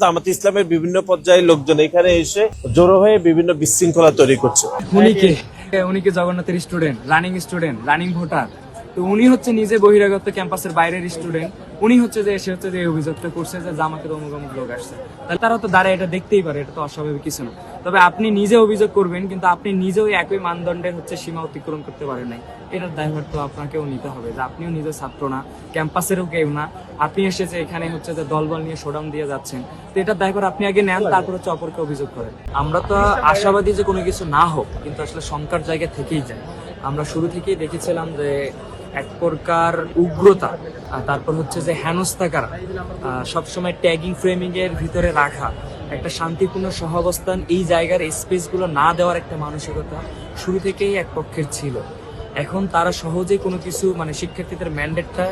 জামাতে ইসলামের বিভিন্ন পর্যায়ের লোকজন এখানে এসে জড়ো হয়ে বিভিন্ন বিশৃঙ্খলা তৈরি করছে। উনি কি জগন্নাথের স্টুডেন্ট, রানিং ভোটার? তো উনি হচ্ছে নিজে বহিরাগত ক্যাম্পাসের বাইরের স্টুডেন্ট। উনি হচ্ছে যে এসে হচ্ছে যে এই অভিযোগটা করছে যে জামাতের অমুক অমুক লোক আসছে। তাহলে তারা তো দাঁড়ায় এটা দেখতেই পারে, এটা তো অস্বাভাবিক কিছু না। তবে আপনি নিজে অভিযোগ করবেন, কিন্তু আপনি নিজেও একই মানদণ্ডের হচ্ছে সীমা অতিক্রম করতে পারেন নাই। এটার দায়ভার তো আপনাকেও নিতে হবে যে আপনিও নিজে ছাত্র না, ক্যাম্পাসেরও কেউ না। আপনি এসেছে এখানে হচ্ছে যে দলবল নিয়ে শোডাউন দিয়ে যাচ্ছেন, তো এটার দায়ভার আপনি আগে নেন, তারপর হচ্ছে অপরকে অভিযোগ করেন। আমরা তো আশাবাদী যে কোনো কিছু না হোক, কিন্তু আসলে শঙ্কার জায়গা থেকেই যায়। আমরা শুরু থেকেই দেখেছিলাম যে এক প্রকার উগ্রতা, তারপর হচ্ছে যে হেনস্থা করা, সবসময় ট্যাগিং ফ্রেমিং এর ভিতরে রাখা, একটা শান্তিপূর্ণ সহাবস্থান, এই জায়গার স্পেস গুলো না দেওয়ার একটা মানসিকতা শুরু থেকেই এক পক্ষের ছিল। এখন তারা সহজে কোনো কিছু শিক্ষার্থীদের ম্যান্ডেটটা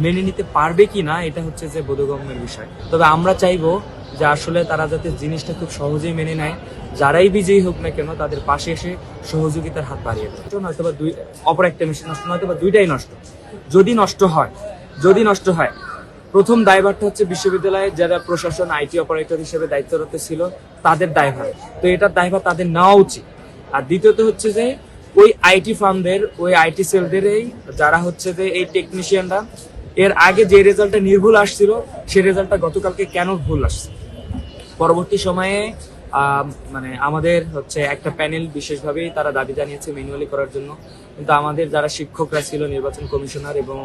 মেনে নিতে পারবে কি না, এটা হচ্ছে যে বোধগম্যের বিষয়। তবে আমরা চাইবো যে আসলে তারা যাতে জিনিসটা খুব সহজেই মেনে নেয়, যারাই বিজয়ী হোক না কেন তাদের পাশে এসে সহযোগিতার হাত বাড়িয়ে দেয়। নয়তো বা অপর একটা মেশিন নষ্ট, নয়তো বা দুইটাই নষ্ট। যদি নষ্ট হয় প্রথম দায়ভারটা হচ্ছে বিশ্ববিদ্যালয়ের যারা প্রশাসন আইটি অপারেটর হিসেবে দায়িত্বরত ছিল তাদের দায়ভার, তো এটার দায়ভার তাদের নেওয়া উচিত। আর দ্বিতীয়ত হচ্ছে যে ওই আইটি ফার্মদের, ওই আইটি সেলদেরই যারা হচ্ছে যে এই টেকনিশিয়ানরা, এর আগে যে রেজাল্টটা নির্ভুল আসছিল সেই রেজাল্টটা গতকালকে কেন ভুল আসছে। পরবর্তী সময়ে আমাদের হচ্ছে একটা প্যানেল বিশেষভাবেই তারা দাবি জানিয়েছে ম্যানুয়ালি করার জন্য, কিন্তু আমাদের যারা শিক্ষকরা ছিল, নির্বাচন কমিশনার এবং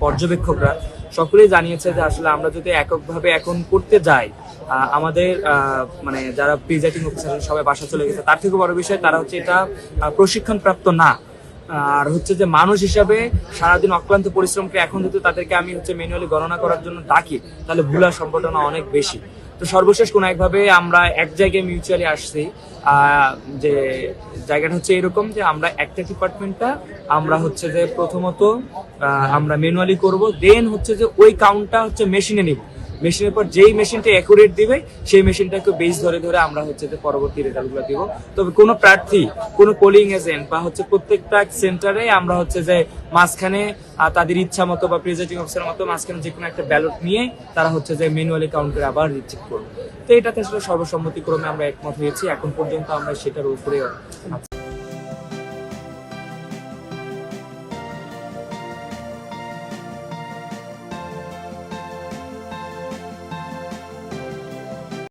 পর্যবেক্ষকরা সকলেই জানিয়েছে যে আসলে আমরা যদি এককভাবে এখন করতে যাই, আমাদের যারা প্রিজাইডিং অফিসার সবাই বাসা চলে গেছে। তার থেকে বড় বিষয় তারা হচ্ছে এটা প্রশিক্ষণ প্রাপ্ত না। আর হচ্ছে যে মানুষ হিসাবে সারাদিন অক্লান্ত পরিশ্রমকে এখন যদি তাদেরকে আমি হচ্ছে ম্যানুয়ালি গণনা করার জন্য ডাকি, তাহলে ভুলার সম্ভাবনা অনেক বেশি। তো সর্বশেষ কোন একভাবে আমরা এক জায়গায় মিউচুয়ালি আসছি, যে জায়গাটা হচ্ছে এরকম যে আমরা একটা ডিপার্টমেন্টটা আমরা হচ্ছে যে প্রথমত আমরা ম্যানুয়ালি করব, দেন হচ্ছে যে ওই কাউন্টটা হচ্ছে মেশিনে নিব। মেশিনের পর যেই মেশিনটা অ্যাকুরেট দিবে সেই মেশিনটাকে বেস ধরে ধরে আমরা হচ্ছে যে পরবর্তী রেজাল্টগুলো দিব। তবে কোনো প্রার্থী, কোনো পোলিং এজেন্ট বা হচ্ছে প্রত্যেকটা সেন্টারে আমরা হচ্ছে যে মাঝখানে তাদের ইচ্ছা মতো বা প্রিজাইডিং অফিসার মতো মাঝখানে যে কোনো একটা ব্যালট নিয়ে তারা হচ্ছে যে ম্যানুয়ালি কাউন্ট করে আবার রিচেক করবে। তো এটাতে আসলে সর্বসম্মতিক্রমে আমরা একমত হয়েছি। এখন পর্যন্ত আমরা সেটার উপরে